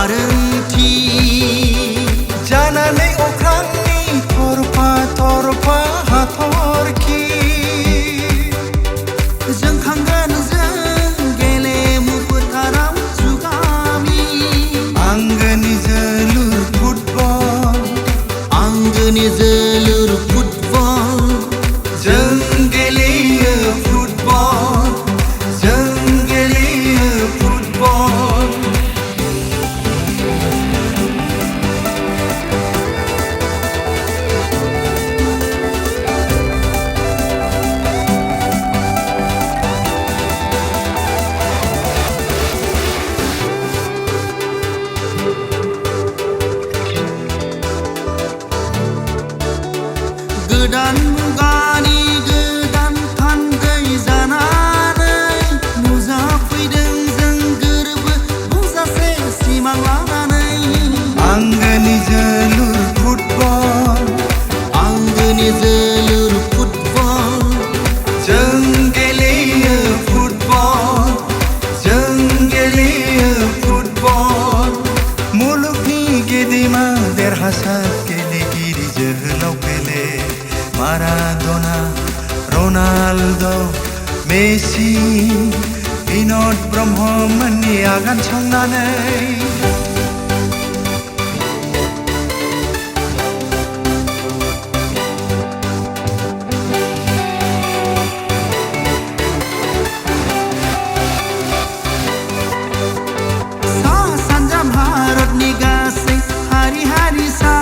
बारोंथि जानानै अख्रांनि थरफा थरफा हाथरखि जोंखांगोन जों गेलेमु फोथाराव जुगामि आंगोनि जोलुर फुटबल आंगोनि जोलुर फुटबल जों गेलेयो फुटबल जों गेलेयो फुटबल गोदान मुगानि गोदान थान्दै जानानै नुजाफैदों जों गोरबो बुंजासे सिमां लानानै आंगोनि जोलुर फुटबल आंगोनि जोलुर फुटबल जों गेलेयो फुटबल जों गेलेयो फुटबल मुलुगनि गेदेमा देरहासार गेलेगिरि जोहोलाव पेले माराडोना रनाल्डो मेसि बिन'द ब्रह्ममोननि आगान संनानै सा सानजा भारतनि गासै हारि हारिसा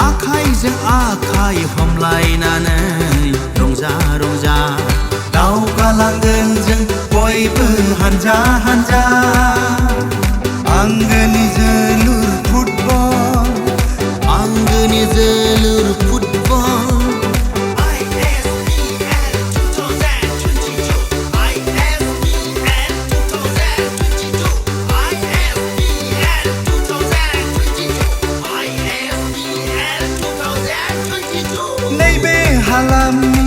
आखाइजों आखाइ हमलायनानै रंजा रंजा दावगालांगोन जों बयबो हानजा हानजा आंगोनि जोलुर फुटबल आंगोनि जोलुर फुटबल नैबे हालामनि